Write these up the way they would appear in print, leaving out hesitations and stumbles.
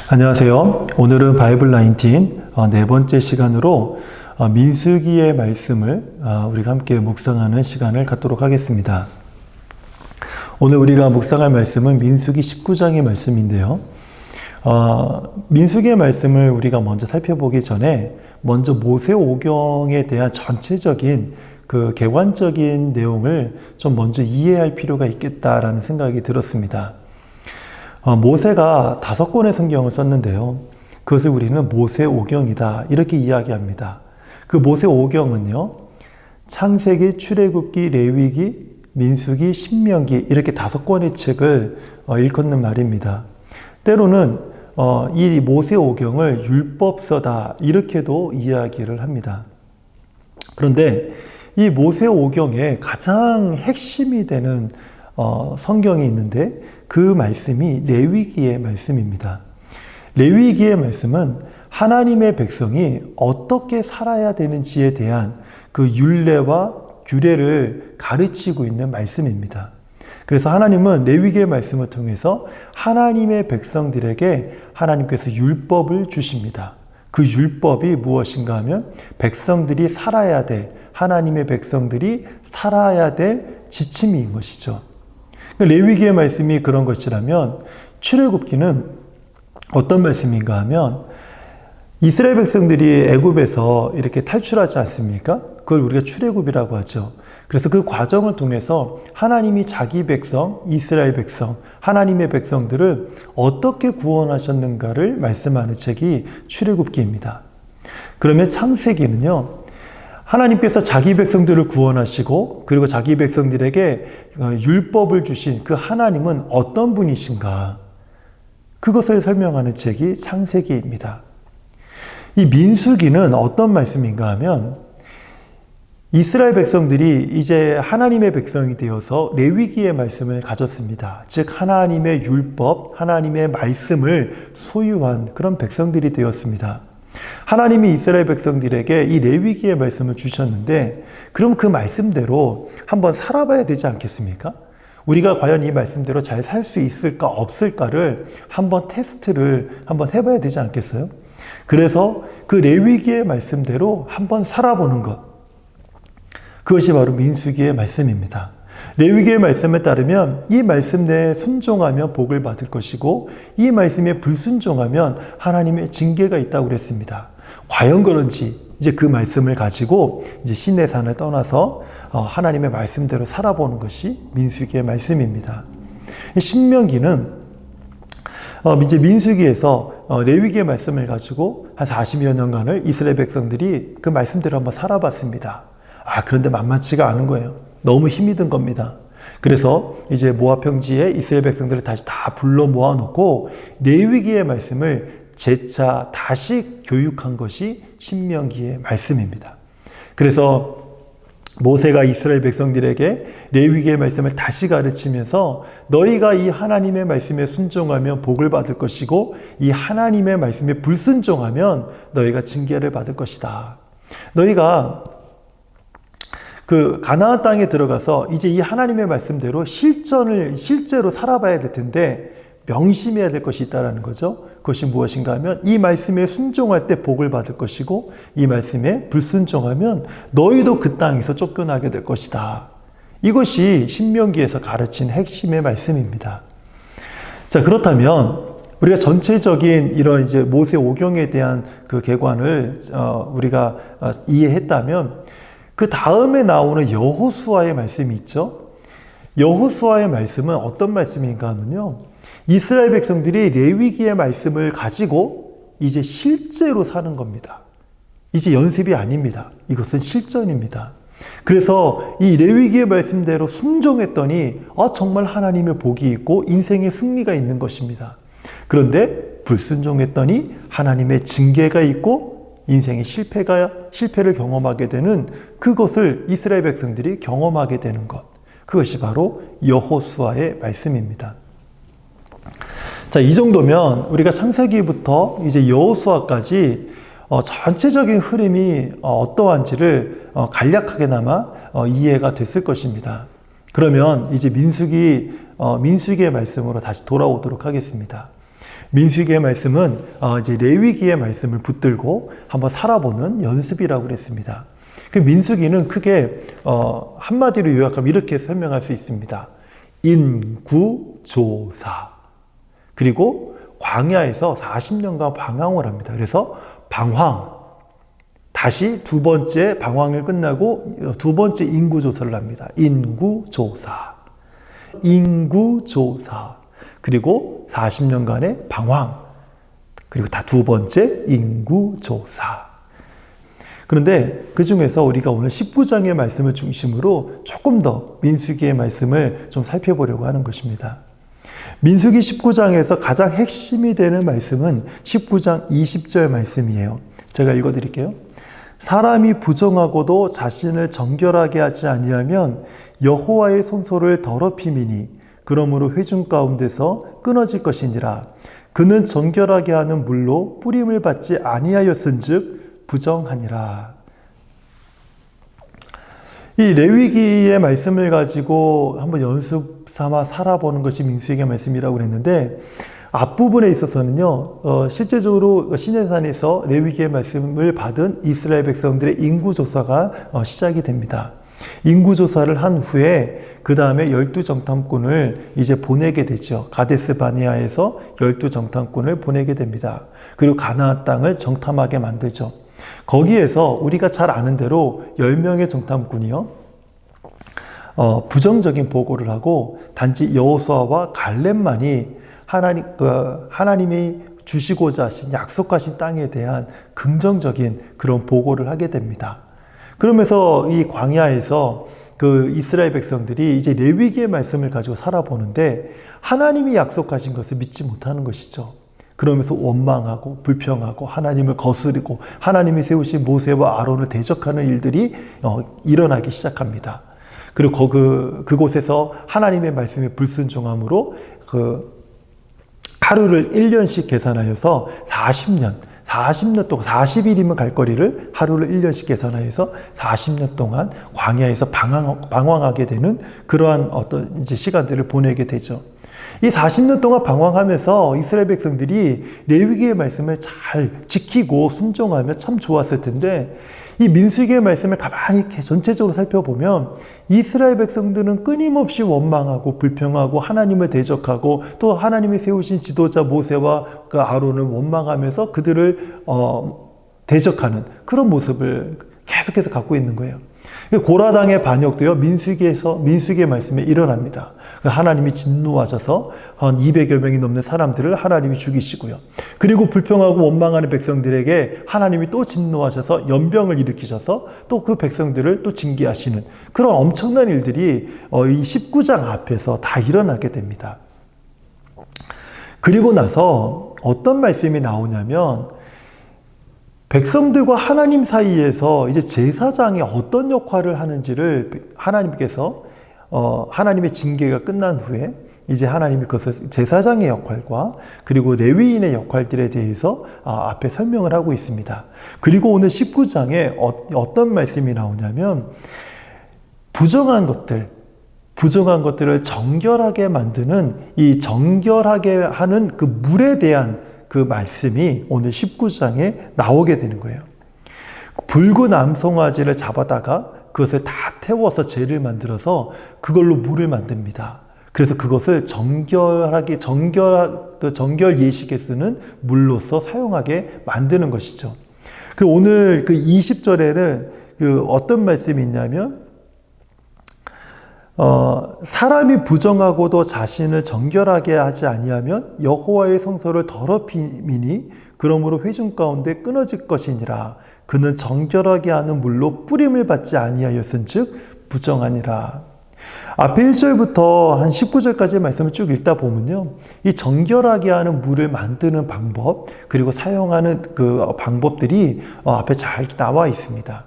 안녕하세요. 오늘은 바이블 19 네 번째 시간으로 민수기의 말씀을 우리가 함께 묵상하는 시간을 갖도록 하겠습니다. 오늘 우리가 묵상할 말씀은 민수기 19장의 말씀인데요. 민수기의 말씀을 우리가 먼저 살펴보기 전에 먼저 모세오경에 대한 전체적인 그 개관적인 내용을 좀 먼저 이해할 필요가 있겠다라는 생각이 들었습니다. 모세가 5권의 성경을 썼는데요. 그것을 우리는 모세오경이다 이렇게 이야기합니다. 그 모세오경은요, 창세기, 출애굽기, 레위기, 민수기, 신명기 이렇게 5권의 책을 일컫는 말입니다. 때로는 이 모세오경을 율법서다 이렇게도 이야기를 합니다. 그런데 이 모세오경의 가장 핵심이 되는 성경이 있는데 그 말씀이 레위기의 말씀입니다. 레위기의 말씀은 하나님의 백성이 어떻게 살아야 되는지에 대한 그 율례와 규례를 가르치고 있는 말씀입니다. 그래서 하나님은 레위기의 말씀을 통해서 하나님의 백성들에게 하나님께서 율법을 주십니다. 그 율법이 무엇인가 하면 백성들이 살아야 될, 하나님의 백성들이 살아야 될 지침인 것이죠. 레위기의 말씀이 그런 것이라면 출애굽기는 어떤 말씀인가 하면 이스라엘 백성들이 애굽에서 이렇게 탈출하지 않습니까? 그걸 우리가 출애굽이라고 하죠. 그래서 그 과정을 통해서 하나님이 자기 백성, 이스라엘 백성, 하나님의 백성들을 어떻게 구원하셨는가를 말씀하는 책이 출애굽기입니다. 그러면 창세기는요, 하나님께서 자기 백성들을 구원하시고 그리고 자기 백성들에게 율법을 주신 그 하나님은 어떤 분이신가? 그것을 설명하는 책이 창세기입니다. 이 민수기는 어떤 말씀인가 하면 이스라엘 백성들이 이제 하나님의 백성이 되어서 레위기의 말씀을 가졌습니다. 즉 하나님의 율법, 하나님의 말씀을 소유한 그런 백성들이 되었습니다. 하나님이 이스라엘 백성들에게 이 레위기의 말씀을 주셨는데 그럼 그 말씀대로 한번 살아봐야 되지 않겠습니까? 우리가 과연 이 말씀대로 잘 살 수 있을까 없을까를 한번 테스트를 한번 해봐야 되지 않겠어요? 그래서 그 레위기의 말씀대로 한번 살아보는 것, 그것이 바로 민수기의 말씀입니다. 레위기의 말씀에 따르면 이 말씀 내에 순종하면 복을 받을 것이고 이 말씀에 불순종하면 하나님의 징계가 있다고 그랬습니다. 과연 그런지 이제 그 말씀을 가지고 이제 시내 산을 떠나서 하나님의 말씀대로 살아보는 것이 민수기의 말씀입니다. 신명기는 이제 민수기에서 레위기의 말씀을 가지고 한 40여 년간을 이스라엘 백성들이 그 말씀대로 한번 살아봤습니다. 그런데 만만치가 않은 거예요. 너무 힘이 든 겁니다. 그래서 이제 모압 평지에 이스라엘 백성들을 다시 다 불러 모아놓고 레위기의 말씀을 재차 다시 교육한 것이 신명기의 말씀입니다. 그래서 모세가 이스라엘 백성들에게 레위기의 말씀을 다시 가르치면서 너희가 이 하나님의 말씀에 순종하면 복을 받을 것이고 이 하나님의 말씀에 불순종하면 너희가 징계를 받을 것이다. 너희가 그 가나안 땅에 들어가서 이제 이 하나님의 말씀대로 실제로 살아봐야 될 텐데 명심해야 될 것이 있다는 거죠. 그것이 무엇인가 하면 이 말씀에 순종할 때 복을 받을 것이고 이 말씀에 불순종하면 너희도 그 땅에서 쫓겨나게 될 것이다. 이것이 신명기에서 가르친 핵심의 말씀입니다. 자, 그렇다면 우리가 전체적인 이런 이제 모세오경에 대한 그 개관을 우리가 이해했다면 그 다음에 나오는 여호수아의 말씀이 있죠. 여호수아의 말씀은 어떤 말씀인가 하면요, 이스라엘 백성들이 레위기의 말씀을 가지고 이제 실제로 사는 겁니다. 이제 연습이 아닙니다. 이것은 실전입니다. 그래서 이 레위기의 말씀대로 순종했더니 정말 하나님의 복이 있고 인생의 승리가 있는 것입니다. 그런데 불순종했더니 하나님의 징계가 있고 인생의 실패를 경험하게 되는 그것을 이스라엘 백성들이 경험하게 되는 것, 그것이 바로 여호수아의 말씀입니다. 자, 이 정도면 우리가 창세기부터 이제 여호수아까지 전체적인 흐름이 어떠한지를 간략하게나마 이해가 됐을 것입니다. 그러면 이제 민수기의 말씀으로 다시 돌아오도록 하겠습니다. 민수기의 말씀은 이제 레위기의 말씀을 붙들고 한번 살아보는 연습이라고 그랬습니다. 그 민수기는 크게 한마디로 요약하면 이렇게 설명할 수 있습니다. 인구조사. 그리고 광야에서 40년간 방황을 합니다. 그래서 방황, 다시 두 번째 방황을 끝나고 두 번째 인구조사를 합니다. 인구조사. 그리고 40년간의 방황, 그리고 다 두 번째 인구조사. 그런데 그 중에서 우리가 오늘 19장의 말씀을 중심으로 조금 더 민수기의 말씀을 좀 살펴보려고 하는 것입니다. 민수기 19장에서 가장 핵심이 되는 말씀은 19장 20절 말씀이에요. 제가 읽어드릴게요. 사람이 부정하고도 자신을 정결하게 하지 아니하면 여호와의 손소를 더럽힘이니 그러므로 회중 가운데서 끊어질 것이니라. 그는 정결하게 하는 물로 뿌림을 받지 아니하였은즉 부정하니라. 이 레위기의 말씀을 가지고 한번 연습 삼아 살아보는 것이 민수기의 말씀이라고 그랬는데, 앞부분에 있어서는요, 실제적으로 시내산에서 레위기의 말씀을 받은 이스라엘 백성들의 인구조사가 시작이 됩니다. 인구조사를 한 후에 그 다음에 12정탐꾼을 이제 보내게 되죠. 가데스 바네아에서 12정탐꾼을 보내게 됩니다. 그리고 가나안 땅을 정탐하게 만들죠. 거기에서 우리가 잘 아는 대로 10명의 정탐꾼이요, 부정적인 보고를 하고 단지 여호수아와 갈렙만이 하나님이 주시고자 하신 약속하신 땅에 대한 긍정적인 그런 보고를 하게 됩니다. 그러면서 이 광야에서 그 이스라엘 백성들이 이제 레위기의 말씀을 가지고 살아보는데 하나님이 약속하신 것을 믿지 못하는 것이죠. 그러면서 원망하고 불평하고 하나님을 거스르고 하나님이 세우신 모세와 아론을 대적하는 일들이 일어나기 시작합니다. 그리고 그곳에서 하나님의 말씀에 불순종함으로 하루를 1년씩 계산하여서 40년 동안 40일이면 갈 거리를 하루를 1년씩 계산하여서 40년 동안 광야에서 방황하게 되는 그러한 어떤 이제 시간들을 보내게 되죠. 이 40년 동안 방황하면서 이스라엘 백성들이 레위기의 말씀을 잘 지키고 순종하면 참 좋았을 텐데, 이 민수기의 말씀을 가만히 이렇게 전체적으로 살펴보면 이스라엘 백성들은 끊임없이 원망하고 불평하고 하나님을 대적하고 또 하나님이 세우신 지도자 모세와 그 아론을 원망하면서 그들을 대적하는 그런 모습을 계속해서 갖고 있는 거예요. 고라당의 반역도요, 민수기의 말씀에 일어납니다. 하나님이 진노하셔서 한 200여 명이 넘는 사람들을 하나님이 죽이시고요. 그리고 불평하고 원망하는 백성들에게 하나님이 또 진노하셔서 연병을 일으키셔서 또 그 백성들을 또 징계하시는 그런 엄청난 일들이 이 19장 앞에서 다 일어나게 됩니다. 그리고 나서 어떤 말씀이 나오냐면, 백성들과 하나님 사이에서 이제 제사장이 어떤 역할을 하는지를 하나님께서 하나님의 징계가 끝난 후에 이제 하나님이 그것을 제사장의 역할과 그리고 레위인의 역할들에 대해서 앞에 설명을 하고 있습니다. 그리고 오늘 19장에 어떤 말씀이 나오냐면, 부정한 것들을 정결하게 만드는 이 정결하게 하는 그 물에 대한 그 말씀이 오늘 19장에 나오게 되는 거예요. 붉은 암송아지를 잡아다가 그것을 다 태워서 재를 만들어서 그걸로 물을 만듭니다. 그래서 그것을 정결 예식에 쓰는 물로서 사용하게 만드는 것이죠. 그리고 오늘 그 20절에는 어떤 말씀이 있냐면, 사람이 부정하고도 자신을 정결하게 하지 아니하면 여호와의 성소를 더럽히미니 그러므로 회중 가운데 끊어질 것이니라. 그는 정결하게 하는 물로 뿌림을 받지 아니하였은즉 부정하니라. 앞에 1절부터 한 19절까지의 말씀을 쭉 읽다 보면요, 이 정결하게 하는 물을 만드는 방법, 그리고 사용하는 그 방법들이 앞에 잘 나와 있습니다.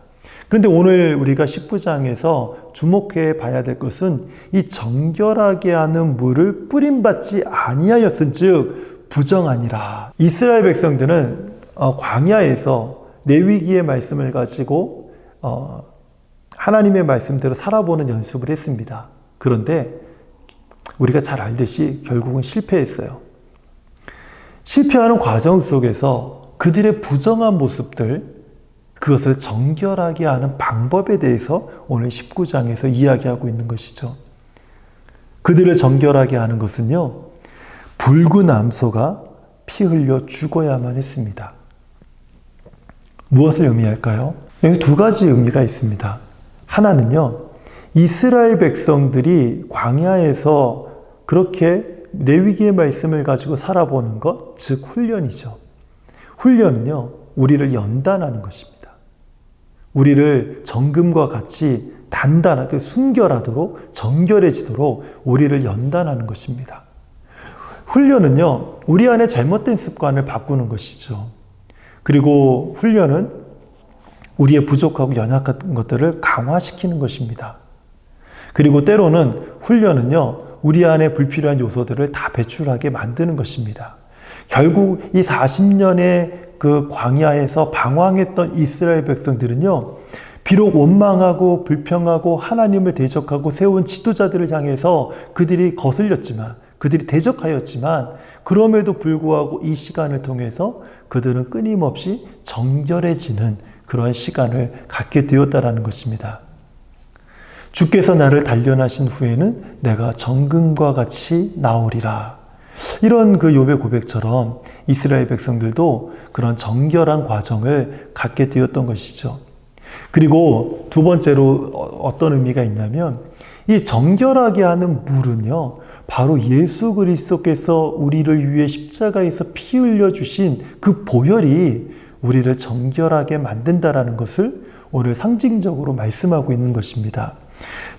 그런데 오늘 우리가 19장에서 주목해 봐야 될 것은 이 정결하게 하는 물을 뿌림받지 아니하였은즉 부정하니라. 이스라엘 백성들은 광야에서 레위기의 말씀을 가지고 하나님의 말씀대로 살아보는 연습을 했습니다. 그런데 우리가 잘 알듯이 결국은 실패했어요. 실패하는 과정 속에서 그들의 부정한 모습들, 그것을 정결하게 하는 방법에 대해서 오늘 19장에서 이야기하고 있는 것이죠. 그들을 정결하게 하는 것은요, 붉은 암소가 피 흘려 죽어야만 했습니다. 무엇을 의미할까요? 여기 두 가지 의미가 있습니다. 하나는요, 이스라엘 백성들이 광야에서 그렇게 레위기의 말씀을 가지고 살아보는 것, 즉 훈련이죠. 훈련은요, 우리를 연단하는 것입니다. 우리를 정금과 같이 단단하게 순결하도록 정결해지도록 우리를 연단하는 것입니다. 훈련은요, 우리 안에 잘못된 습관을 바꾸는 것이죠. 그리고 훈련은 우리의 부족하고 연약한 것들을 강화시키는 것입니다. 그리고 때로는 훈련은요, 우리 안에 불필요한 요소들을 다 배출하게 만드는 것입니다. 결국 이 40년의 그 광야에서 방황했던 이스라엘 백성들은요, 비록 원망하고 불평하고 하나님을 대적하고 세운 지도자들을 향해서 그들이 거슬렸지만, 그들이 대적하였지만, 그럼에도 불구하고 이 시간을 통해서 그들은 끊임없이 정결해지는 그러한 시간을 갖게 되었다라는 것입니다. 주께서 나를 단련하신 후에는 내가 정금과 같이 나오리라. 이런 그 욥의 고백처럼 이스라엘 백성들도 그런 정결한 과정을 갖게 되었던 것이죠. 그리고 두 번째로 어떤 의미가 있냐면, 이 정결하게 하는 물은요, 바로 예수 그리스도께서 우리를 위해 십자가에서 피 흘려 주신 그 보혈이 우리를 정결하게 만든다라는 것을 오늘 상징적으로 말씀하고 있는 것입니다.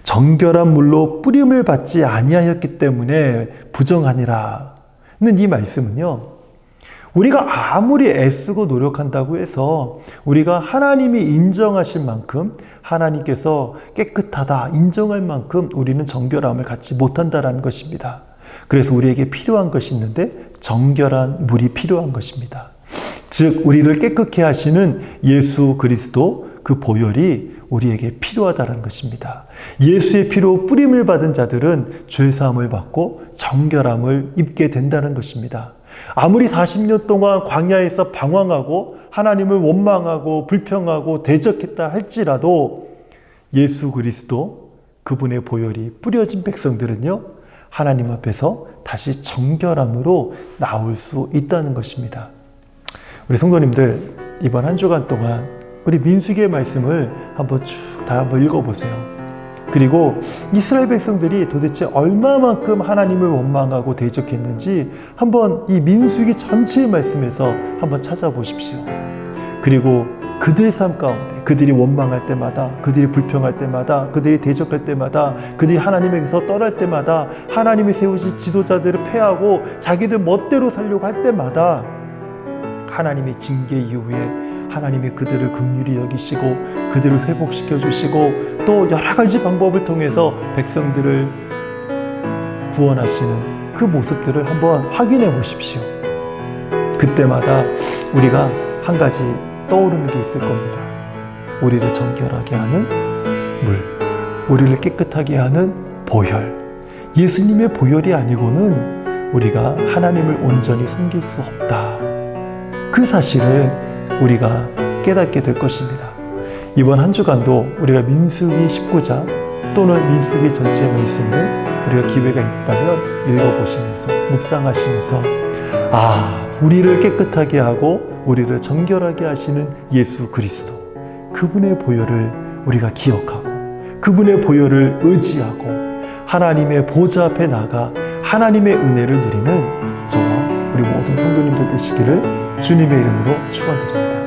정결한 물로 뿌림을 받지 아니하였기 때문에 부정하니라 는 이 말씀은요, 우리가 아무리 애쓰고 노력한다고 해서 우리가 하나님이 인정하실 만큼, 하나님께서 깨끗하다 인정할 만큼 우리는 정결함을 갖지 못한다라는 것입니다. 그래서 우리에게 필요한 것이 있는데 정결한 물이 필요한 것입니다. 즉 우리를 깨끗게 하시는 예수 그리스도 그 보혈이 우리에게 필요하다는 것입니다. 예수의 피로 뿌림을 받은 자들은 죄사함을 받고 정결함을 입게 된다는 것입니다. 아무리 40년 동안 광야에서 방황하고 하나님을 원망하고 불평하고 대적했다 할지라도 예수 그리스도 그분의 보혈이 뿌려진 백성들은요, 하나님 앞에서 다시 정결함으로 나올 수 있다는 것입니다. 우리 성도님들, 이번 한 주간 동안 우리 민수기의 말씀을 한번 쭉 다 한번 읽어보세요. 그리고 이스라엘 백성들이 도대체 얼마만큼 하나님을 원망하고 대적했는지 한번 이 민수기 전체의 말씀에서 한번 찾아보십시오. 그리고 그들의 삶 가운데 그들이 원망할 때마다, 그들이 불평할 때마다, 그들이 대적할 때마다, 그들이 하나님에게서 떠날 때마다, 하나님이 세우신 지도자들을 패하고 자기들 멋대로 살려고 할 때마다 하나님의 징계 이후에 하나님이 그들을 긍휼히 여기시고 그들을 회복시켜 주시고 또 여러 가지 방법을 통해서 백성들을 구원하시는 그 모습들을 한번 확인해 보십시오. 그때마다 우리가 한 가지 떠오르는 게 있을 겁니다. 우리를 정결하게 하는 물, 우리를 깨끗하게 하는 보혈. 예수님의 보혈이 아니고는 우리가 하나님을 온전히 섬길 수 없다. 그 사실을 우리가 깨닫게 될 것입니다. 이번 한 주간도 우리가 민수기 19장 또는 민수기 전체의 말씀을 우리가 기회가 있다면 읽어보시면서 묵상하시면서 우리를 깨끗하게 하고 우리를 정결하게 하시는 예수 그리스도, 그분의 보혈을 우리가 기억하고 그분의 보혈을 의지하고 하나님의 보좌 앞에 나가 하나님의 은혜를 누리는 저와 우리 모든 성도님들 되시기를 주님의 이름으로 축원드립니다.